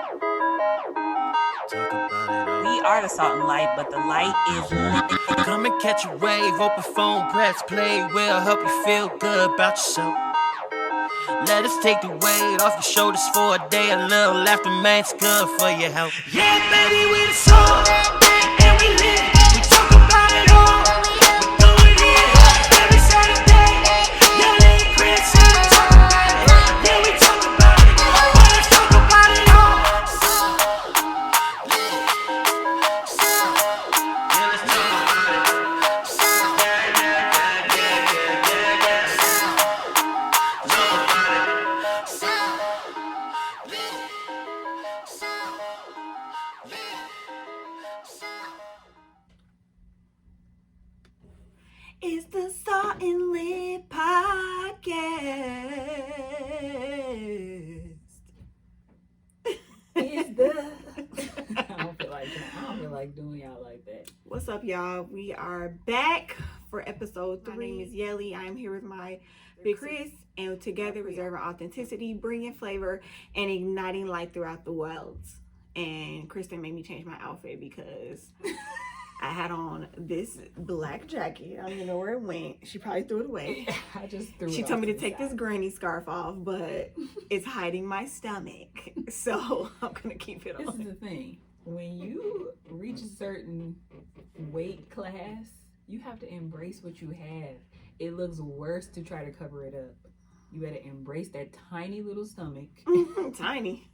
We are the salt and light, but the light is lit. Come and catch a wave, open phone, press play. We'll help you feel good about yourself. Let us take the weight off your shoulders for a day. A little laughter, man, it's good for your health. Yeah, baby, we the salt, and we lit. We talk about it all, we do it here every Saturday. Yeah, and Kristen, yeah, we talk about it. Let's talk about it all. Yeah, let's talk about it. It's the Salt and Lit podcast. It's the I don't feel like doing y'all like that. What's up, y'all? We are back for episode 3. My name is Yelly. I am here with my big Chris, and together reserving authenticity, bringing flavor, and igniting light throughout the world. And Kristen made me change my outfit because I had on this black jacket. I don't even know where it went. She probably threw it away. I just threw it. She told me to take this granny scarf off, but it's hiding my stomach. So I'm going to keep it on. This is the thing. When you reach a certain weight class, you have to embrace what you have. It looks worse to try to cover it up. You better embrace that tiny little stomach. Tiny.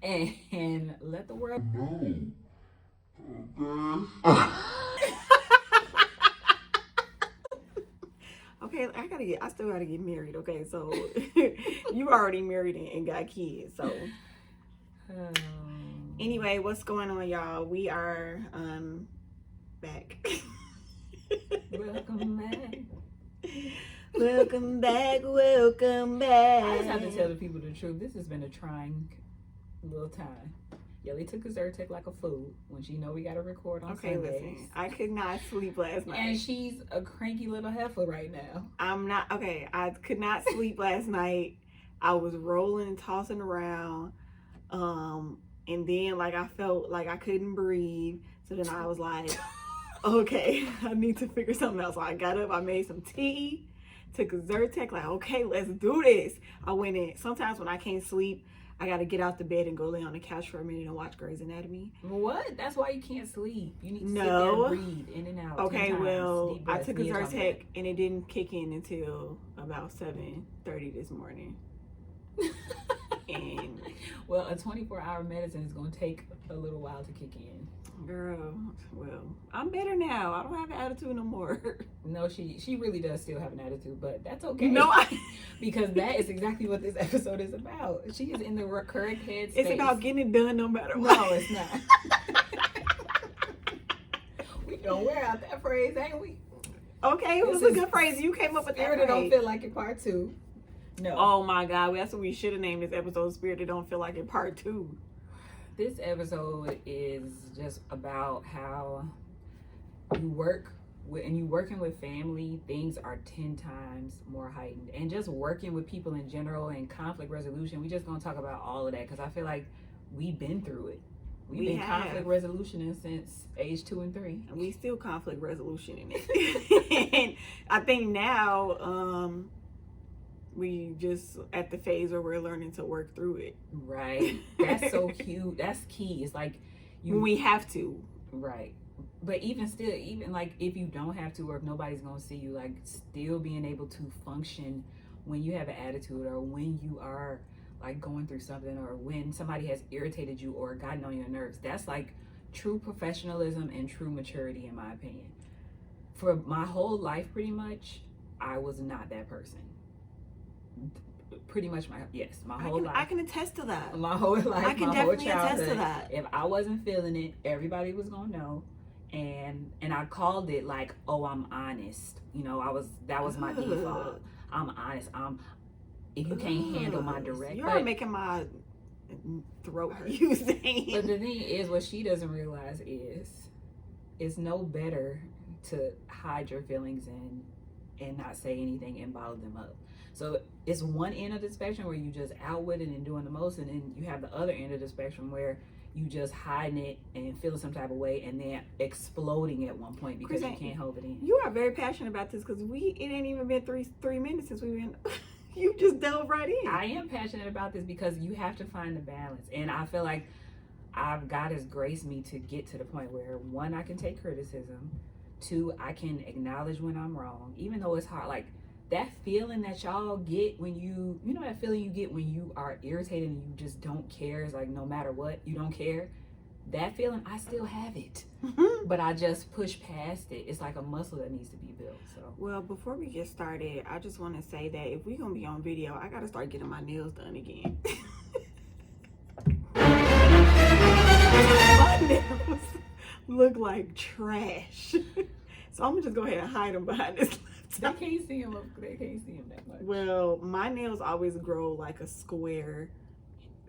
and let the world know. Okay, I still gotta get married. Okay, so you already married and got kids. So anyway, what's going on, y'all? We are back. Welcome back. Welcome back. Welcome back. I just have to tell the people the truth. This has been a trying little time. Yelly took a Zyrtec like a fool when she know we got to record on Sundays. Listen, I could not sleep last night. And she's a cranky little heifer right now. I could not sleep last night. I was rolling and tossing around. And then I felt like I couldn't breathe. So then I was like, okay, I need to figure something else. So I got up, I made some tea, took a Zyrtec, okay, let's do this. I went in. Sometimes when I can't sleep, I gotta get out the bed and go lay on the couch for a minute and watch Grey's Anatomy. What? That's why you can't sleep. You need to sit there and breathe in and out. Okay, well, I took a Zyrtec and it didn't kick in until about 7:30 this morning. And well, a 24-hour medicine is gonna take a little while to kick in. Girl, well, I'm better now. I don't have an attitude no more. No, she really does still have an attitude, but that's okay. No, because that is exactly what this episode is about. She is in the correct headspace. It's about getting it done no matter what. No, it's not. We gonna wear out that phrase, ain't we? Okay, it was a good phrase. You came up with that Spirit Don't Feel Like It Part 2. No. Oh my God, that's what we should have named this episode, Spirit Don't Feel Like It Part 2. This episode is just about how you work with, and you working with family, things are 10 times more heightened. And just working with people in general and conflict resolution, we just gonna talk about all of that because I feel like we've been through it. We've been conflict resolutioning since age 2 and 3. And we still conflict resolutioning it. And I think now, we just at the phase where we're learning to work through it. Right. That's so cute. That's key. It's like when we have to. Right. But even still, even if you don't have to or if nobody's gonna see you, still being able to function when you have an attitude or when you are going through something or when somebody has irritated you or gotten on your nerves, that's true professionalism and true maturity in my opinion. For my whole life pretty much, I was not that person. Pretty much my whole life. I can attest to that. My whole life, I can definitely attest to that. If I wasn't feeling it, everybody was gonna know, and I called it I'm honest. That was my default. I'm honest. If you can't handle my direct, you're making my throat hurt. You saying? But the thing is, what she doesn't realize is, it's no better to hide your feelings and not say anything and bottle them up. So it's one end of the spectrum where you just out with it and doing the most, and then you have the other end of the spectrum where you just hiding it and feeling some type of way and then exploding at one point because Kristen, you can't hold it in. You are very passionate about this because it ain't even been three minutes since we've been. You just delved right in. I am passionate about this because you have to find the balance, and I feel like God has graced me to get to the point where, one, I can take criticism, two, I can acknowledge when I'm wrong, even though it's hard. Like that feeling that y'all get when you know that feeling you get when you are irritated and you just don't care. It's like no matter what, you don't care. That feeling, I still have it, but I just push past it. It's like a muscle that needs to be built. So, well, before we get started, I just want to say that if we're gonna be on video, I gotta start getting my nails done again. My nails look like trash, so I'm gonna just go ahead and hide them behind this laptop. They can't see him. They can't see him that much. Well, my nails always grow like a square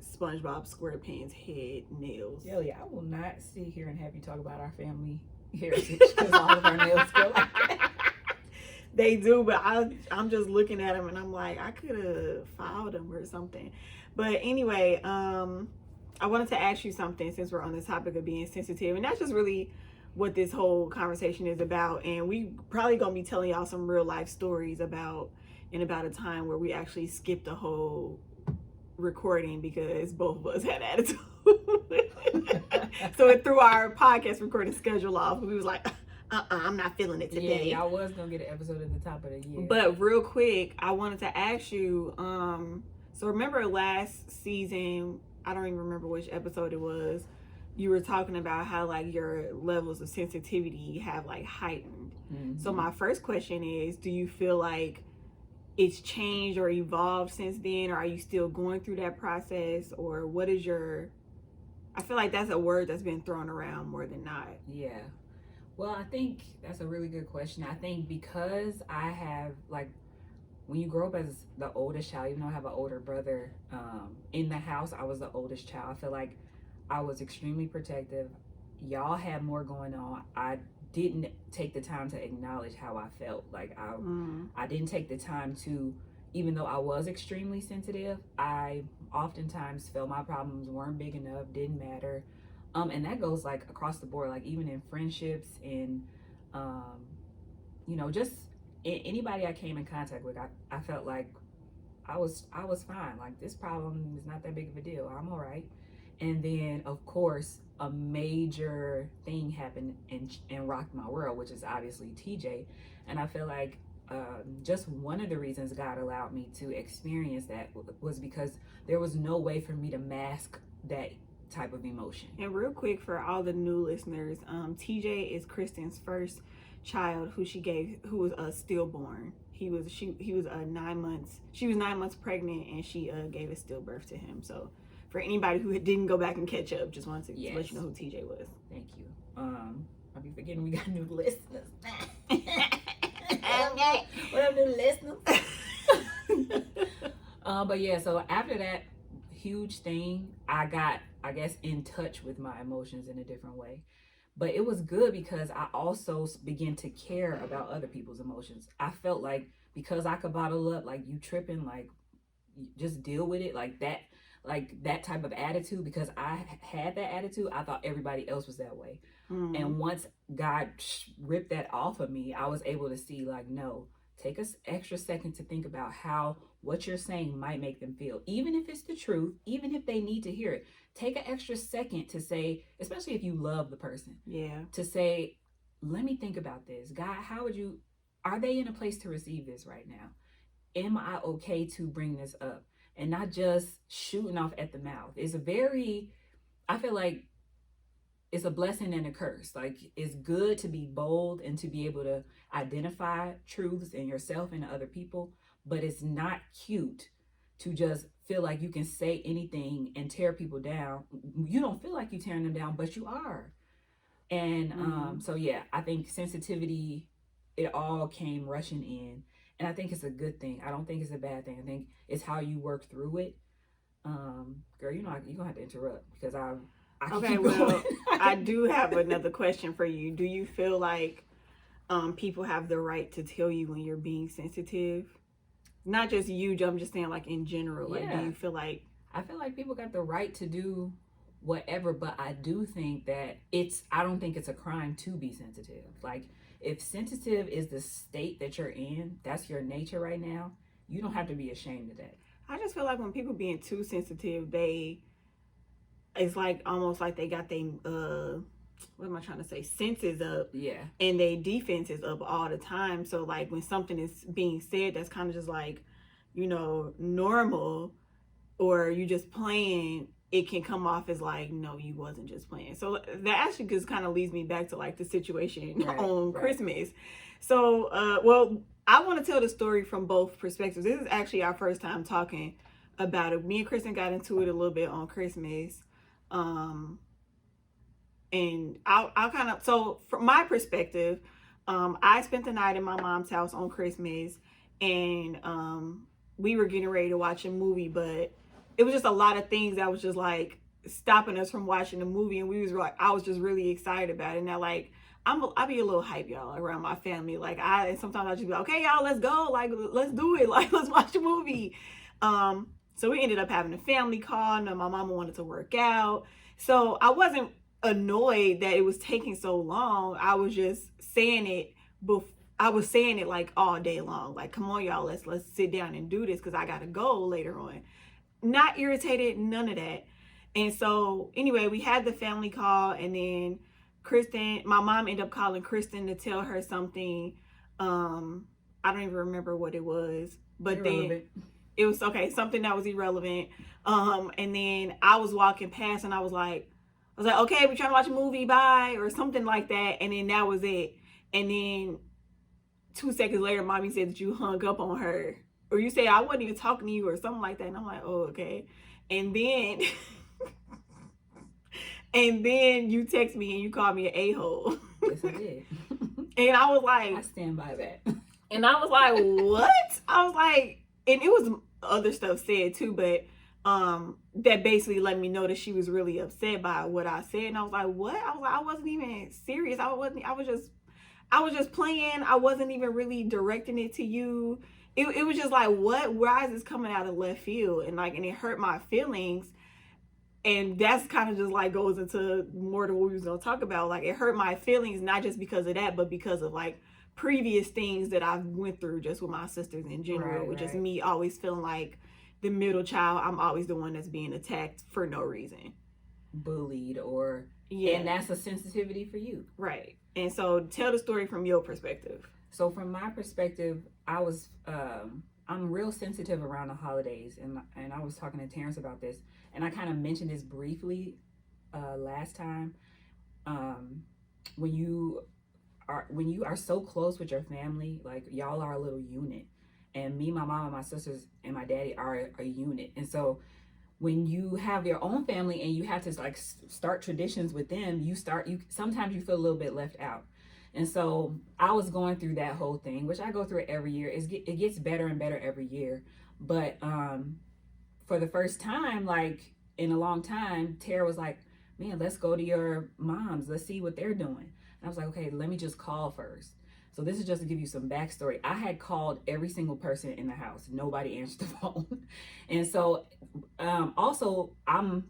SpongeBob SquarePants head nails. Jelly, I will not sit here and have you talk about our family heritage because all of our nails go like that. They do, but I'm just looking at them and I'm like, I could have filed them or something. But anyway, I wanted to ask you something since we're on the topic of being sensitive, and that's just really what this whole conversation is about. And we probably gonna be telling y'all some real life stories about a time where we actually skipped a whole recording because both of us had attitude. So it threw our podcast recording schedule off. We was like, I'm not feeling it today. Yeah, I was gonna get an episode at the top of the year. But real quick, I wanted to ask you, so remember last season, I don't even remember which episode it was, you were talking about how like your levels of sensitivity have like heightened. Mm-hmm. So my first question is, do you feel like it's changed or evolved since then, or are you still going through that process, or what is your, I feel like that's a word that's been thrown around more than not. Yeah. Well, I think that's a really good question. I think because I have, like, when you grow up as the oldest child, even though I have an older brother, in the house, I was the oldest child. I feel like I was extremely protective. Y'all had more going on. I didn't take the time to acknowledge how I felt. Like, I didn't take the time to, even though I was extremely sensitive, I oftentimes felt my problems weren't big enough, didn't matter. And that goes like across the board, like even in friendships and, you know, just anybody I came in contact with, I felt like I was fine. Like this problem is not that big of a deal. I'm all right. And then of course, a major thing happened and rocked my world, which is obviously TJ. And I feel like just one of the reasons God allowed me to experience that was because there was no way for me to mask that type of emotion. And real quick for all the new listeners, TJ is Kristen's first child who was stillborn. He was 9 months. She was 9 months pregnant and she gave a stillbirth to him. So for anybody who didn't go back and catch up, just wanted to let you know who TJ was. Thank you. I'll be forgetting we got new listeners. What up, new listeners? But yeah, so after that huge thing, I got, I guess, in touch with my emotions in a different way. But it was good because I also began to care about other people's emotions. I felt like because I could bottle up, like you tripping, like just deal with it, like that type of attitude. Because I had that attitude, I thought everybody else was that way. Mm. And once God ripped that off of me, I was able to see like, no, take an extra second to think about how what you're saying might make them feel. Even if it's the truth, even if they need to hear it, take an extra second to say, especially if you love the person, to say, let me think about this. God, are they in a place to receive this right now? Am I okay to bring this up? And not just shooting off at the mouth. I feel like it's a blessing and a curse. Like it's good to be bold and to be able to identify truths in yourself and other people, but it's not cute to just feel like you can say and tear people down. You don't feel like you're tearing them down, but you are. And so yeah, I think sensitivity, it all came rushing in. And I think it's a good thing. I don't think it's a bad thing. I think it's how you work through it. Girl, you know, you're gonna have to interrupt because I okay, well, I do have another question for you. Do you feel like people have the right to tell you when you're being sensitive? Not just you, I'm just saying like in general. Like, Yeah. do you feel like... I feel like people got the right to do whatever, but I do think that I don't think it's a crime to be sensitive. Like, if sensitive is the state that you're in, that's your nature right now, you don't have to be ashamed of that. I just feel like when people being too sensitive, it's like almost like they got what am I trying to say, senses up, Yeah. and they defenses up all the time. So like when something is being said that's kind of just like, normal, or you just playing, it can come off as like, no, you wasn't just playing. So that actually just kind of leads me back to like the situation on Christmas. So well, I want to tell the story from both perspectives. This is actually our first time talking about it. Me and Kristen got into it a little bit on Christmas. And I'll kind of, so from my perspective, I spent the night in my mom's house on Christmas, and we were getting ready to watch a movie, but it was just a lot of things that was just like stopping us from watching the movie, and I was just really excited about it. Now, like, I be a little hype, y'all, around my family. Like, sometimes I just be like, okay, y'all, let's go, like, let's do it, like, let's watch a movie. So we ended up having a family call. Now my mama wanted to work out, so I wasn't annoyed that it was taking so long. I was just saying it I was saying it like all day long, like, come on, y'all, let's sit down and do this, because I gotta go later on. Not irritated, none of that. And so anyway, we had the family call, and then my mom ended up calling Kristen to tell her something. I don't even remember what it was, but Irrelevant. Then it was something that was irrelevant. And then I was walking past, and I was like, okay, we're trying to watch a movie, bye, or something like that. And then that was it. And then 2 seconds later, mommy said that you hung up on her, or you said I wasn't even talking to you, or something like that. And I'm like, oh, okay. And then and then you text me and you called me an a-hole. Yes, I did. And I was like, I stand by that. And I was like, what? I was like, and it was other stuff said too, but that basically let me know that she was really upset by what I said. And I was like, what? I was like, I wasn't even serious. I was just playing. I wasn't even really directing it to you. It was just like, what? Why is this coming out of left field? And it hurt my feelings. And that's kind of just like goes into more to what we was going to talk about. Like, it hurt my feelings, not just because of that, but because of like previous things that I've went through just with my sisters in general. With just me always feeling like the middle child. I'm always the one that's being attacked for no reason. Bullied and that's a sensitivity for you. Right. And so tell the story from your perspective. So from my perspective, I'm real sensitive around the holidays, and I was talking to Terrence about this, and I kind of mentioned this briefly last time. When you are so close with your family, like, y'all are a little unit, and me, my mom, and my sisters, and my daddy are a unit. And so when you have your own family and you have to like start traditions with them, sometimes you feel a little bit left out. And so I was going through that whole thing, which I go through it every year. It gets better and better every year. But for the first time, like in a long time, Tara was like, man, let's go to your mom's. Let's see what they're doing. And I was like, okay, let me just call first. So this is just to give you some backstory. I had called every single person in the house. Nobody answered the phone. And so also I'm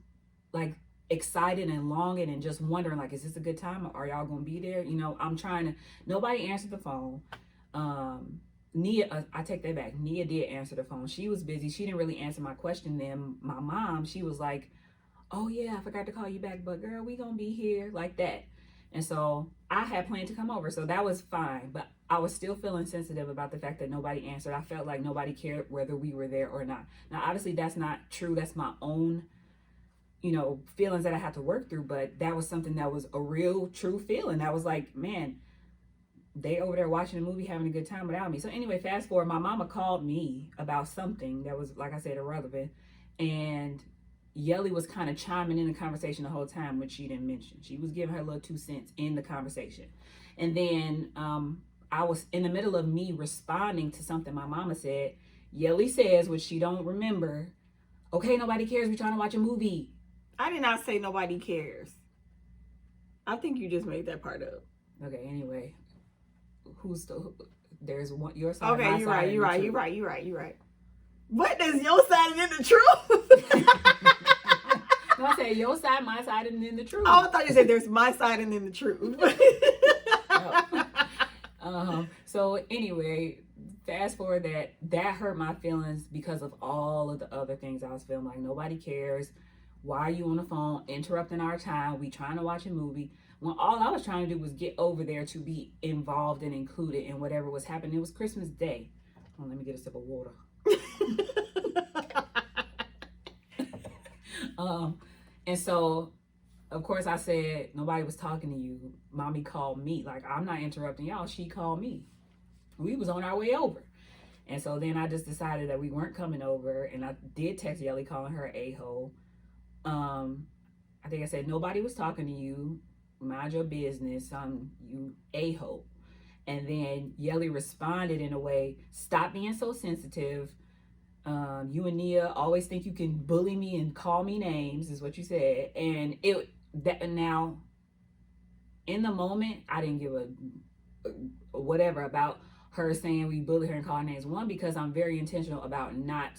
like excited and longing and just wondering, like, is this a good time? Are y'all gonna be there? I'm trying to, nobody answered the phone. Nia, I take that back. Nia did answer the phone. She was busy. She didn't really answer my question. Then my mom, she was like, oh yeah, I forgot to call you back, but girl, we gonna be here, like that. And so I had planned to come over, so that was fine. But I was still feeling sensitive about the fact that nobody answered. I felt like nobody cared whether we were there or not. Now, obviously, that's not true. That's my own, feelings that I had to work through. But that was something that was a real, true feeling. I was like, man, they over there watching a movie, having a good time without me. So anyway, fast forward, my mama called me about something that was, like I said, irrelevant. And Yelly was kind of chiming in the conversation the whole time, which she didn't mention. She was giving her little 2 cents in the conversation. And then I was in the middle of me responding to something my mama said. Yelly says, which she don't remember, okay, nobody cares. We're trying to watch a movie. I did not say nobody cares. I think you just made that part up. Okay, anyway. There's one, your side, okay, my you're side, right, you're right. What does your side and then the truth? No, I said your side, my side, and then the truth. Oh, I thought you said there's my side and then the truth. So anyway, fast forward that hurt my feelings because of all of the other things I was feeling. Like, nobody cares. Why are you on the phone interrupting our time? We trying to watch a movie. When all I was trying to do was get over there to be involved and included in whatever was happening. It was Christmas Day. Oh, let me get a sip of water. And so, of course, I said, nobody was talking to you. Mommy called me. Like, I'm not interrupting y'all. She called me. We was on our way over. And so then I just decided that we weren't coming over. And I did text Yelly calling her a-hole. I think I said, nobody was talking to you. Mind your business. You a-hole. And then Yelly responded in a way, stop being so sensitive. You and Nia always think you can bully me and call me names, is what you said. And now, in the moment, I didn't give a whatever about her saying we bully her and call her names. One, because I'm very intentional about not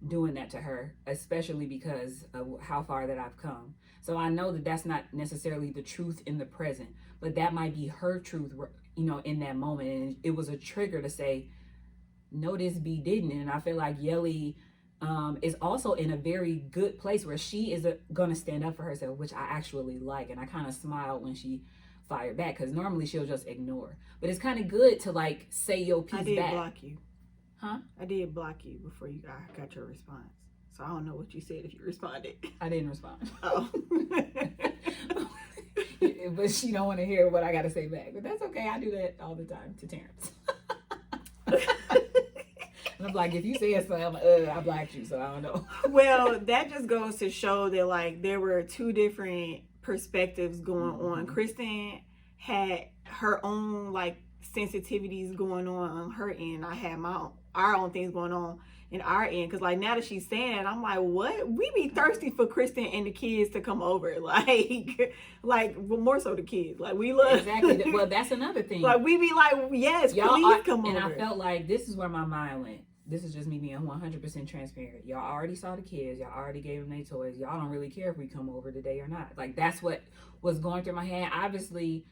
doing that to her, especially because of how far that I've come. So I know that that's not necessarily the truth in the present, but that might be her truth, in that moment. And it was a trigger to say, no, this B didn't. And I feel like Yelly is also in a very good place where she is going to stand up for herself, which I actually like. And I kind of smiled when she fired back, because normally she'll just ignore. But it's kind of good to, like, say your piece back. I did block you. Huh? I did block you before you got your response. So I don't know what you said if you responded. I didn't respond. Oh. But she don't want to hear what I got to say back. But that's okay. I do that all the time to Terrence. And I'm like, if you say something, I blocked you, so I don't know. Well, that just goes to show that, like, there were two different perspectives going on. Kristen had her own, like, sensitivities going on her end. I had our own things going on in our end, because, like, now that she's saying it, I'm like, what? We be thirsty for Kristen and the kids to come over, well, more so the kids. Like, we love exactly. Well, that's another thing. Like, we be like, yes, please come over. And I felt like this is where my mind went. This is just me being 100% transparent. Y'all already saw the kids. Y'all already gave them their toys. Y'all don't really care if we come over today or not. Like, that's what was going through my head. Obviously,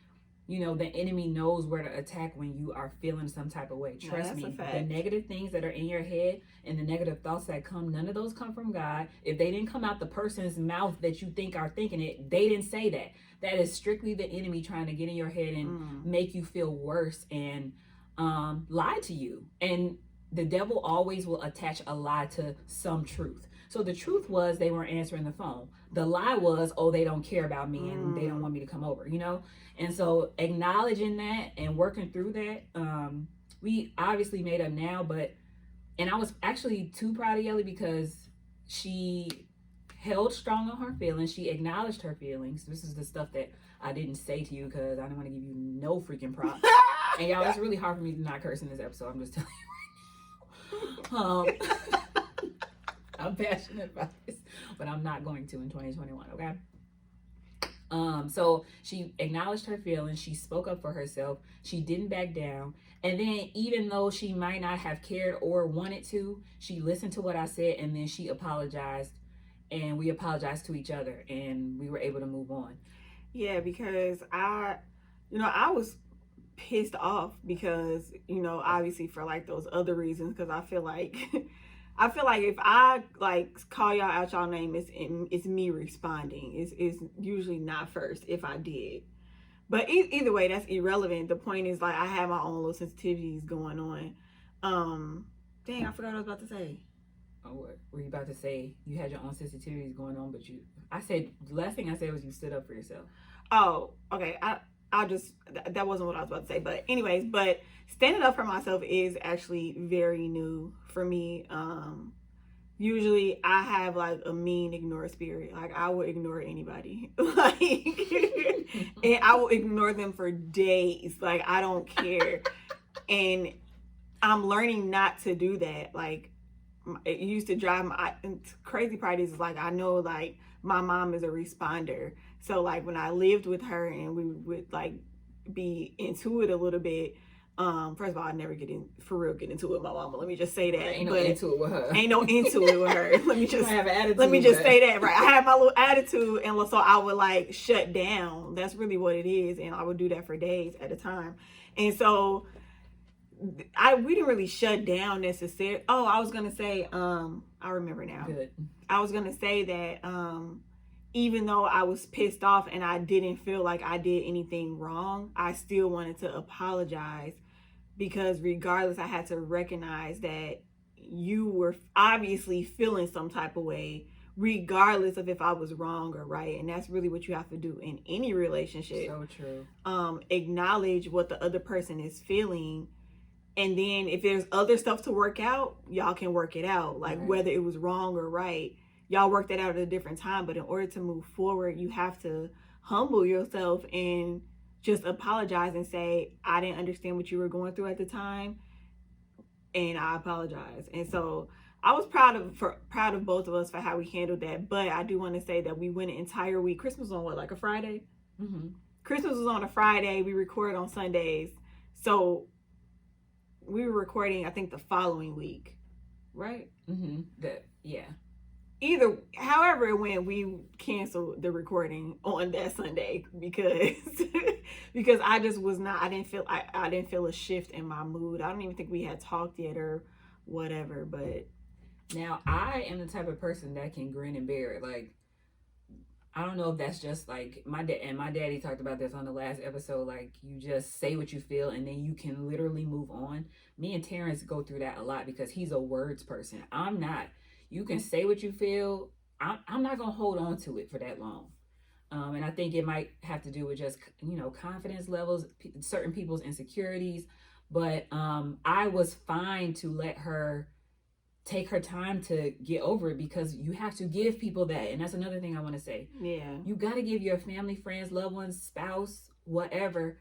the enemy knows where to attack when you are feeling some type of way. Trust me, the negative things that are in your head and the negative thoughts that come, none of those come from God. If they didn't come out the person's mouth that you think are thinking it, they didn't say that. That is strictly the enemy trying to get in your head and make you feel worse and lie to you. And the devil always will attach a lie to some truth. So the truth was they weren't answering the phone. The lie was, oh, they don't care about me and they don't want me to come over, And so acknowledging that and working through that, we obviously made up now, and I was actually too proud of Yelly because she held strong on her feelings. She acknowledged her feelings. This is the stuff that I didn't say to you because I didn't want to give you no freaking props. And y'all, it's really hard for me to not curse in this episode. I'm just telling you. I'm passionate about this, but I'm not going to in 2021, okay? So she acknowledged her feelings. She spoke up for herself. She didn't back down. And then even though she might not have cared or wanted to, she listened to what I said, and then she apologized, and we apologized to each other, and we were able to move on. Yeah, because I was pissed off because, obviously for, like, those other reasons, because I feel like if I, like, call y'all out y'all name, it's me responding. It's usually not first if I did. But either way, that's irrelevant. The point is, like, I have my own little sensitivities going on. Dang, I forgot what I was about to say. Oh, what were you about to say? You had your own sensitivities going on, but the last thing I said was you stood up for yourself. Oh, okay. That wasn't what I was about to say. But anyways, standing up for myself is actually very new for me. Usually I have, like, a mean ignore spirit. Like, I will ignore anybody. Like, and I will ignore them for days. Like, I don't care. And I'm learning not to do that. Like, it used to drive my crazy part is, like, I know, like, my mom is a responder. So, like, when I lived with her and we would, like, be into it a little bit, First of all, I never get into it with my mama. Let me just say that. Ain't no into it with her. Ain't no into it with her. Let me just have an attitude, let me just say that, right? I have my little attitude, and so I would like shut down. That's really what it is, and I would do that for days at a time. And so we didn't really shut down necessarily. Oh, I was gonna say, I remember now. Good. I was gonna say that even though I was pissed off and I didn't feel like I did anything wrong, I still wanted to apologize, because regardless, I had to recognize that you were obviously feeling some type of way, regardless of if I was wrong or right. And that's really what you have to do in any relationship. So true. Acknowledge what the other person is feeling. And then if there's other stuff to work out, y'all can work it out. Like whether it was wrong or right, y'all work that out at a different time. But in order to move forward, you have to humble yourself and just apologize and say, I didn't understand what you were going through at the time, and I apologize. And so I was proud of both of us for how we handled that. But I do want to say that we went an entire week. Christmas was on what, like a Friday? Mm-hmm. Christmas was on a Friday. We recorded on Sundays. So we were recording, I think, the following week, right? Mm-hmm. Yeah. However it went, we canceled the recording on that Sunday because I just was not. I didn't feel a shift in my mood. I don't even think we had talked yet or whatever. But now I am the type of person that can grin and bear it. Like, I don't know if that's just like my daddy talked about this on the last episode. Like, you just say what you feel and then you can literally move on. Me and Terrence go through that a lot because he's a words person. I'm not. You can say what you feel. I'm not going to hold on to it for that long. And I think it might have to do with just, confidence levels, certain people's insecurities. But I was fine to let her take her time to get over it, because you have to give people that. And that's another thing I want to say. Yeah. You got to give your family, friends, loved ones, spouse, whatever,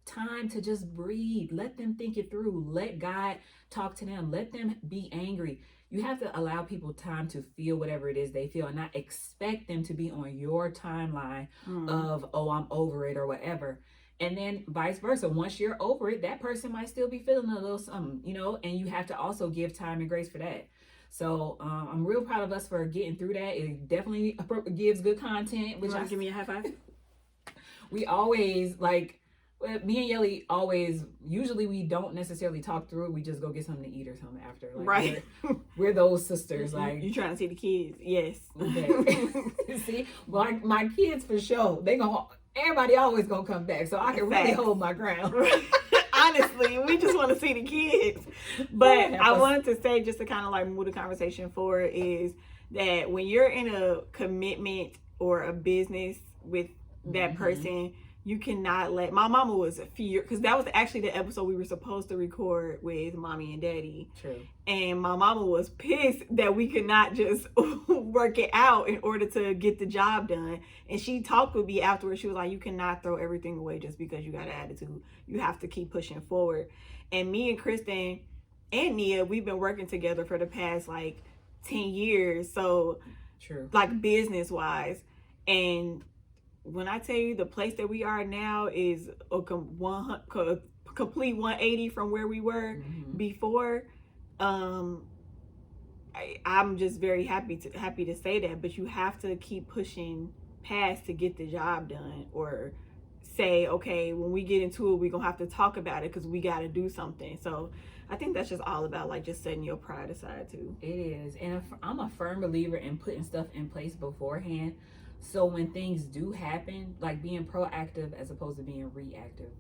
time to just breathe. Let them think it through. Let God talk to them. Let them be angry. You have to allow people time to feel whatever it is they feel and not expect them to be on your timeline of, oh, I'm over it or whatever. And then vice versa. Once you're over it, that person might still be feeling a little something, and you have to also give time and grace for that. So I'm real proud of us for getting through that. It definitely gives good content. Which give me a high five? We always me and Yelly always, usually we don't necessarily talk through it. We just go get something to eat or something after. Like, right. We're those sisters. Like, you trying to see the kids? Yes. Okay. See, my kids for sure. Everybody always gonna come back, so I can really hold my ground. Honestly, we just want to see the kids. But I wanted to say, just to kind of like move the conversation forward, is that when you're in a commitment or a business with that person, you cannot let. My mama was a fear, because that was actually the episode we were supposed to record with mommy and daddy. True. And my mama was pissed that we could not just work it out in order to get the job done. And she talked with me afterwards. She was like, you cannot throw everything away just because you got an attitude. You have to keep pushing forward. And me and Kristen and Nia, we've been working together for the past 10 years. So, true, business wise. And when I tell you the place that we are now is a complete 180 from where we were before, I'm just very happy to say that. But you have to keep pushing past to get the job done, or say, okay, when we get into it, we're gonna have to talk about it because we got to do something. So I think that's just all about just setting your pride aside too. It is. And I'm a firm believer in putting stuff in place beforehand. So when things do happen, being proactive as opposed to being reactive.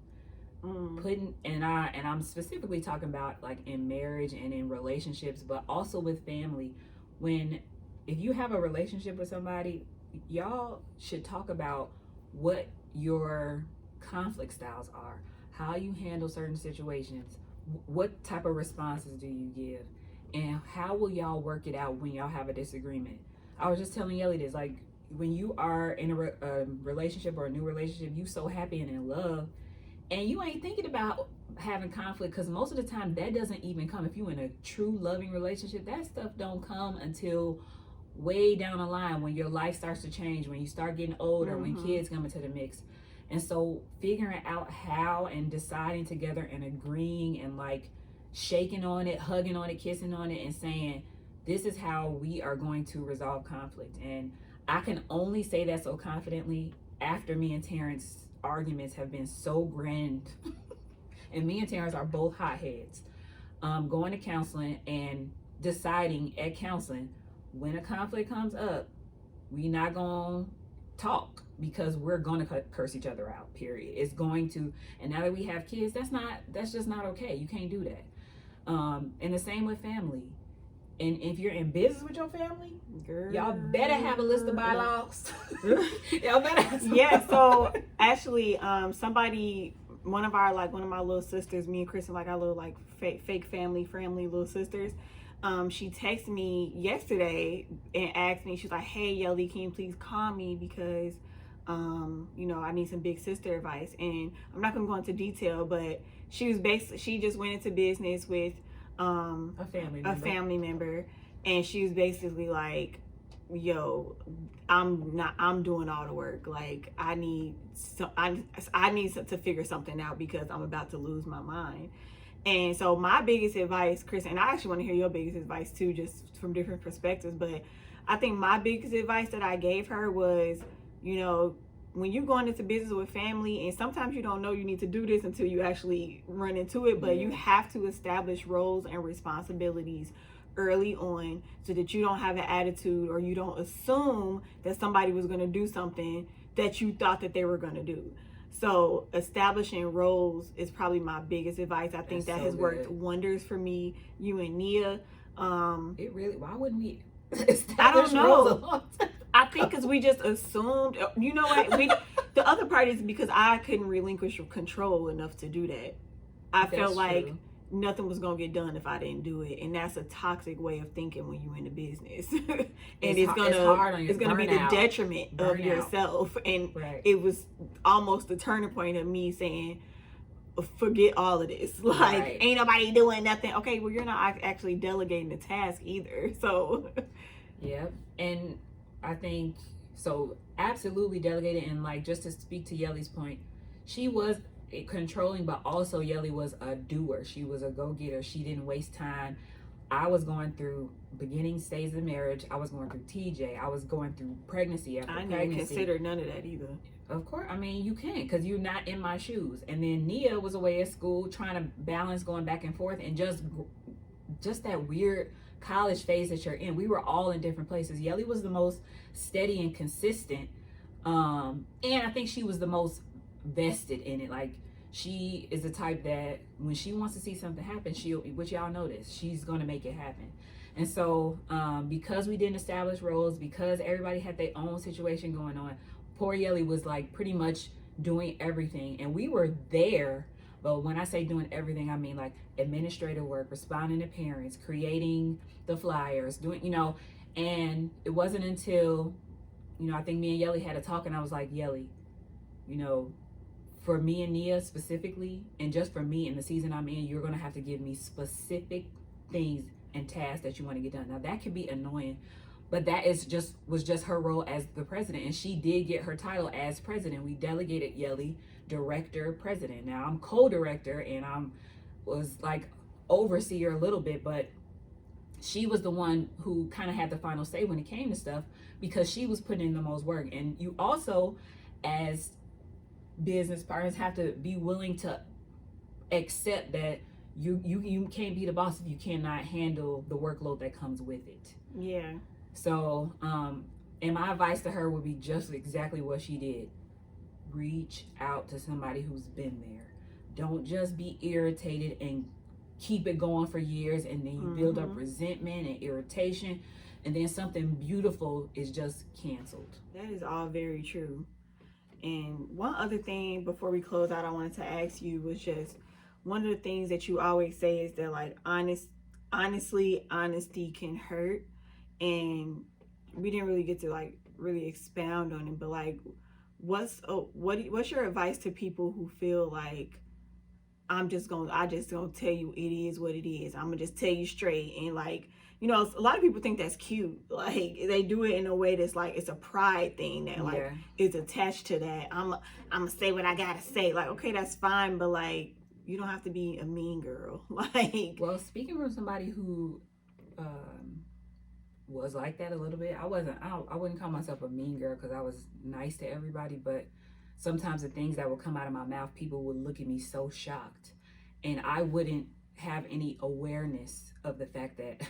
I'm specifically talking about in marriage and in relationships, but also with family. If you have a relationship with somebody, y'all should talk about what your conflict styles are, how you handle certain situations, what type of responses do you give, and how will y'all work it out when y'all have a disagreement. I was just telling Yelly this, when you are in a relationship or a new relationship, you so happy and in love, and you ain't thinking about having conflict, because most of the time that doesn't even come. If you in a true loving relationship, that stuff don't come until way down the line, when your life starts to change, when you start getting older, when kids come into the mix. And so figuring out how and deciding together and agreeing and like shaking on it, hugging on it, kissing on it, and saying, this is how we are going to resolve conflict. And I can only say that so confidently after me and Terrence arguments have been so grand. And me and Terrence are both hotheads. Going to counseling and deciding at counseling, when a conflict comes up, we not gonna talk because we're gonna curse each other out, period. It's going to, and now that we have kids, that's just not okay. You can't do that. And the same with family. And if you're in business with your family, girl, y'all better have a list of bylaws. Y'all better have some bylaws. So actually, one of my little sisters, me and Kristen, like our little like fake family little sisters, she texted me yesterday and asked me, she's like, hey Yelly, can you please call me because I need some big sister advice. And I'm not gonna go into detail, but she just went into business with a family member, and she was basically like, yo, I'm doing all the work. Like I need to figure something out because I'm about to lose my mind. And so my biggest advice, Chris, and I actually want to hear your biggest advice too, just from different perspectives, but I think my biggest advice that I gave her was, when you're going into business with family, and sometimes you don't know you need to do this until you actually run into it, but you have to establish roles and responsibilities early on so that you don't have an attitude or you don't assume that somebody was going to do something that you thought that they were going to do. So establishing roles is probably my biggest advice. I think that has worked wonders for me, you and Nia. It really, why wouldn't we I don't know. I think because we just assumed, you know what? The other part is because I couldn't relinquish control enough to do that. I felt like nothing was gonna get done if I didn't do it, and that's a toxic way of thinking when you're in the business. And it's gonna be the detriment of yourself. And it was almost the turning point of me saying, forget all of this. Like, ain't nobody doing nothing. Okay, well, you're not actually delegating the task either. So, yeah. And I think so. Absolutely delegated. And like, just to speak to Yelly's point, she was controlling, but also Yelly was a doer. She was a go-getter. She didn't waste time. I was going through beginning stages of marriage. I was going through TJ. I was going through pregnancy after pregnancy. I didn't consider none of that either. Of course, I mean, you can't because you're not in my shoes. And then Nia was away at school trying to balance going back and forth, and just that weird college phase that you're in. We were all in different places. Yelly was the most steady and consistent, and I think she was the most vested in it. Like, she is the type that when she wants to see something happen, which y'all notice, she's going to make it happen. And so because we didn't establish roles, because everybody had their own situation going on, poor Yelly was like pretty much doing everything. And we were there, but when I say doing everything, I mean like administrative work, responding to parents, creating the flyers, doing, and it wasn't until, I think me and Yelly had a talk, and I was like, Yelly, for me and Nia specifically, and just for me in the season I'm in, you're going to have to give me specific things and tasks that you want to get done. Now that could be annoying, but that was just her role as the president, and she did get her title as president. We delegated Yelly director, president. Now I'm co-director, and was like overseer a little bit, but she was the one who kind of had the final say when it came to stuff because she was putting in the most work. And you also, as business partners, have to be willing to accept that you can't be the boss if you cannot handle the workload that comes with it. Yeah. So, and my advice to her would be just exactly what she did. Reach out to somebody who's been there. Don't just be irritated and keep it going for years, and then you build up resentment and irritation, and then something beautiful is just canceled. That is all very true. And one other thing before we close out, I wanted to ask you was just one of the things that you always say is that like honesty can hurt, and we didn't really get to like really expound on it, but like what's your advice to people who feel like I just gonna tell you it is what it is, I'm gonna just tell you straight, and like you know, a lot of people think that's cute. Like they do it in a way that's like it's a pride thing that like is attached to that. I'm gonna say what I gotta say. Like, okay, that's fine, but like you don't have to be a mean girl. Like, well, speaking from somebody who was like that a little bit. I wouldn't call myself a mean girl because I was nice to everybody, but sometimes the things that would come out of my mouth, people would look at me so shocked, and I wouldn't have any awareness of the fact that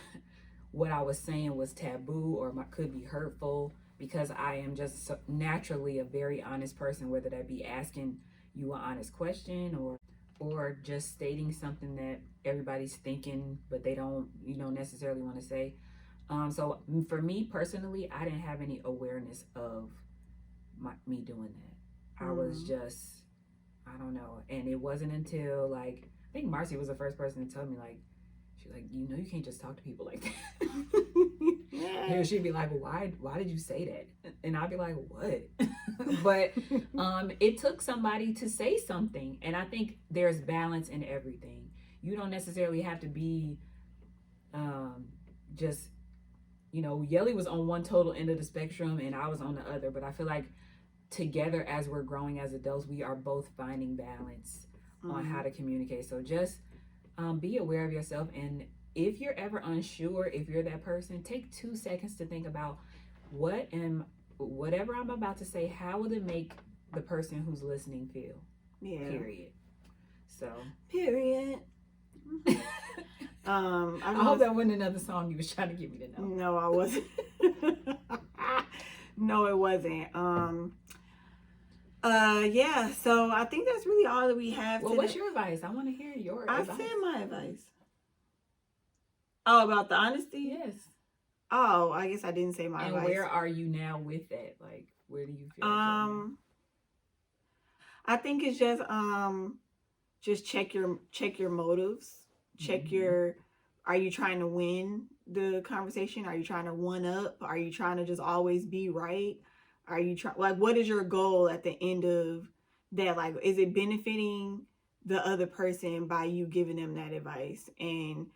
what I was saying was taboo or could be hurtful, because I am just naturally a very honest person, whether that be asking you an honest question or just stating something that everybody's thinking but they don't necessarily want to say. So for me personally, I didn't have any awareness of me doing that. I was just, I don't know. And it wasn't until like, I think Marcy was the first person to tell me, like, she's like, you can't just talk to people like that. And she'd be like, well, why did you say that? And I'd be like, what? But it took somebody to say something. And I think there's balance in everything. You don't necessarily have to be just, Yelly was on one total end of the spectrum and I was on the other. But I feel like together as we're growing as adults, we are both finding balance on how to communicate. So just be aware of yourself. And if you're ever unsure, if you're that person, take 2 seconds to think about whatever I'm about to say, how will it make the person who's listening feel? Yeah. Period. So. Period. I hope that wasn't another song you was trying to get me to know. No, I wasn't. No, it wasn't. Yeah, so I think that's really all that we have. Well, what's your advice? I want to hear your advice. I said my advice. Oh, about the honesty? Yes. Oh, I guess I didn't say my advice. And where are you now with that? Like, where do you feel? I think it's just check your motives. Check your, are you trying to win the conversation? Are you trying to one up? Are you trying to just always be right? Are you like, what is your goal at the end of that? Like, is it benefiting the other person by you giving them that advice? And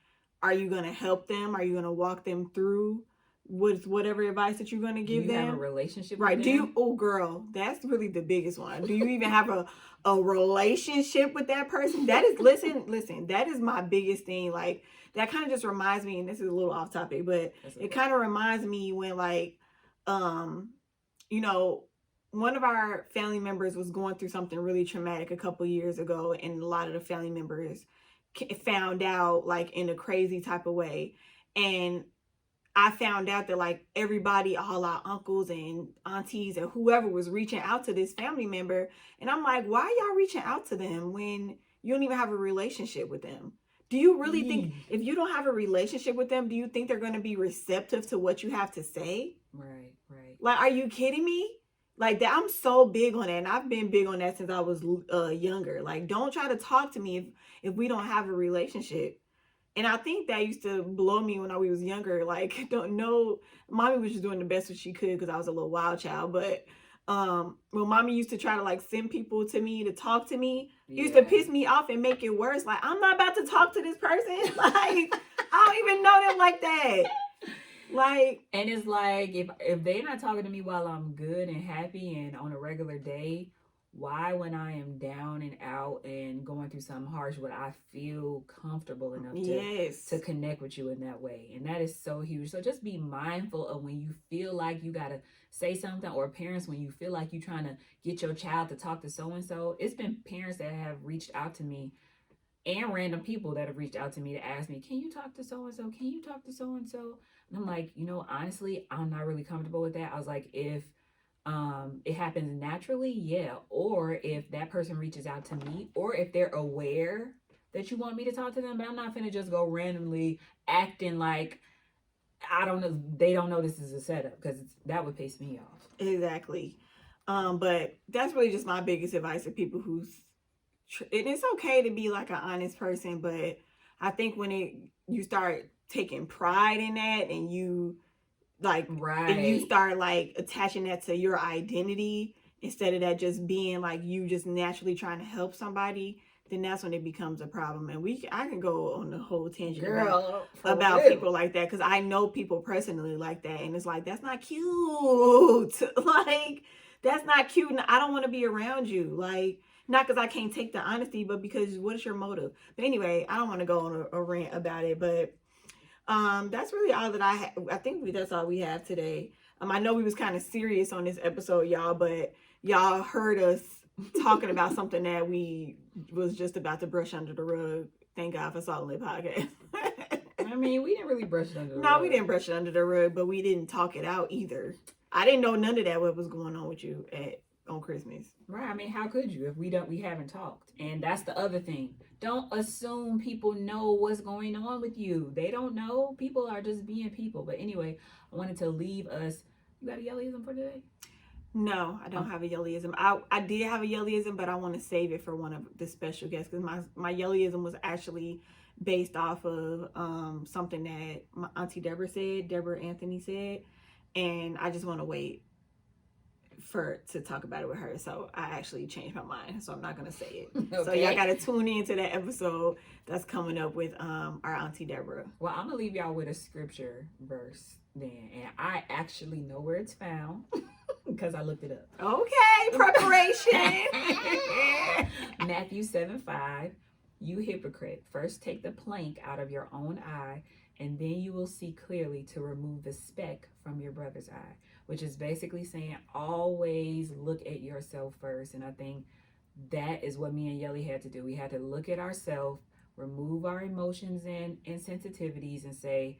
are you going to help them? Are you going to walk them through with whatever advice that you're going to give them? Do you have a relationship right. with them? Oh, girl, that's really the biggest one. Do you even have a relationship with that person? That is, listen, that is my biggest thing. Like, that kind of just reminds me, and this is a little off topic, but it kind of reminds me when, like, one of our family members was going through something really traumatic a couple years ago, and a lot of the family members found out, like, in a crazy type of way. And I found out that, like, everybody, all our uncles and aunties and whoever was reaching out to this family member. And I'm like, why are y'all reaching out to them when you don't even have a relationship with them? Do you really think, if you don't have a relationship with them, do you think they're going to be receptive to what you have to say? Right. Like, are you kidding me? Like, that, I'm so big on that. And I've been big on that since I was younger. Like, don't try to talk to me if we don't have a relationship. And I think that used to blow me when I was younger. Like, don't know, mommy was just doing the best that she could because I was a little wild child. But when mommy used to try to, like, send people to me to talk to me, it used to piss me off and make it worse. Like, I'm not about to talk to this person. Like, I don't even know them like that. Like, and it's like, if they're not talking to me while I'm good and happy and on a regular day, why, when I am down and out and going through something harsh, would I feel comfortable enough to connect with you in that way? And that is so huge. So just be mindful of when you feel like you got to say something, or parents, when you feel like you're trying to get your child to talk to so-and-so. It's been parents that have reached out to me, and random people that have reached out to me to ask me, can you talk to so-and-so? Can you talk to so-and-so? And I'm like, honestly, I'm not really comfortable with that. I was like, if it happens naturally, yeah. Or if that person reaches out to me, or if they're aware that you want me to talk to them, but I'm not finna just go randomly acting like, I don't know, they don't know this is a setup, because that would piss me off. Exactly. But that's really just my biggest advice to people and it's okay to be like an honest person, but I think when you start taking pride in that, and you like, and you start like attaching that to your identity instead of that just being like you just naturally trying to help somebody, then that's when it becomes a problem. And I can go on the whole tangent about people like that, because I know people personally like that, and it's like, that's not cute. Like, that's not cute, and I don't want to be around you. Like, not because I can't take the honesty, but because what is your motive? But anyway, I don't want to go on a rant about it, but that's really all that I think that's all we have today. I know we was kind of serious on this episode, y'all, but y'all heard us talking about something that we was just about to brush under the rug. Thank God for Salt and Lit Podcast. I mean, we didn't really brush it under the rug. No, we didn't brush it under the rug, but we didn't talk it out either. I didn't know none of that what was going on with you on Christmas. Right. I mean, how could you if we haven't talked? And that's the other thing. Don't assume people know what's going on with you. They don't know. People are just being people. But anyway, I wanted to leave us. You got a yellyism for today? No, I don't have a yellyism. I did have a yellyism, but I want to save it for one of the special guests, because my yellyism was actually based off of something that my auntie Deborah Anthony said, and I just want to wait to talk about it with her. So I actually changed my mind, so I'm not gonna say it. Okay. So y'all gotta tune into that episode that's coming up with our auntie Deborah. Well, I'm gonna leave y'all with a scripture verse then, and I actually know where it's found because I looked it up. Okay, preparation. Matthew 7:5. You hypocrite, first take the plank out of your own eye, and then you will see clearly to remove the speck from your brother's eye. Which is basically saying always look at yourself first. And I think that is what me and Yelly had to do. We had to look at ourselves, remove our emotions and sensitivities, and say,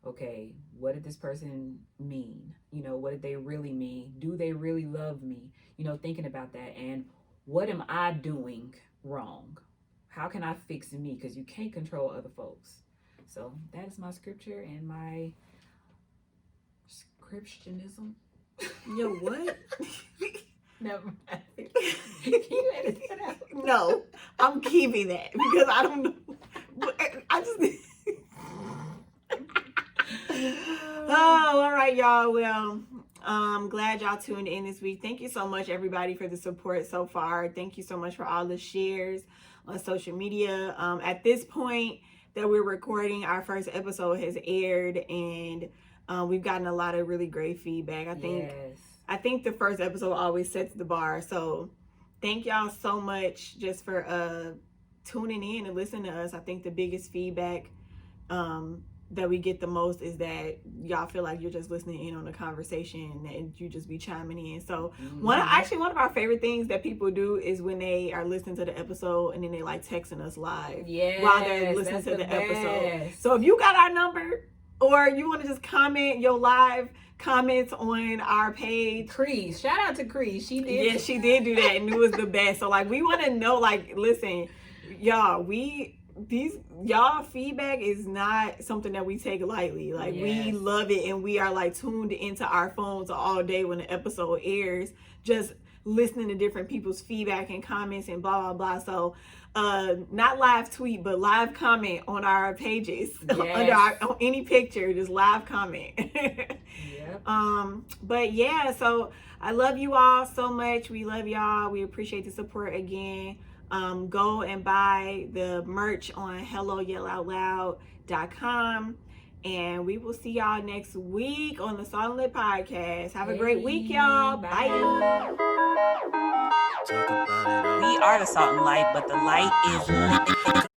okay, what did this person mean? You know, what did they really mean? Do they really love me? You know, thinking about that. And what am I doing wrong? How can I fix me? Because you can't control other folks. So that is my scripture and my Christianism. Yo, what? Never mind. You edit that out. No, I'm keeping that because I don't know. I just. Oh, all right, y'all. Well, glad y'all tuned in this week. Thank you so much, everybody, for the support so far. Thank you so much for all the shares on social media. At this point that we're recording, our first episode has aired, and we've gotten a lot of really great feedback. I think the first episode always sets the bar. So thank y'all so much just for tuning in and listening to us. I think the biggest feedback that we get the most is that y'all feel like you're just listening in on the conversation and you just be chiming in. So one of our favorite things that people do is when they are listening to the episode and then they like texting us live while they're listening to the episode. So if you got our number, or you want to just comment your live comments on our page. Crease. Shout out to Crease. She did. Yeah, she did do that, and it was the best. So, like, we want to know, like, listen, y'all, y'all feedback is not something that we take lightly. Like, we love it, and we are, like, tuned into our phones all day when the episode airs, just listening to different people's feedback and comments and blah, blah, blah. So, not live tweet, but live comment on our pages. On any picture, just live comment. But yeah, so I love you all so much. We love y'all. We appreciate the support again. Go and buy the merch on helloyelloutloud.com, and we will see y'all next week on the Salt and Lit Podcast. Have a great week, y'all. Bye. We are the Salt and Light, but the light is lit.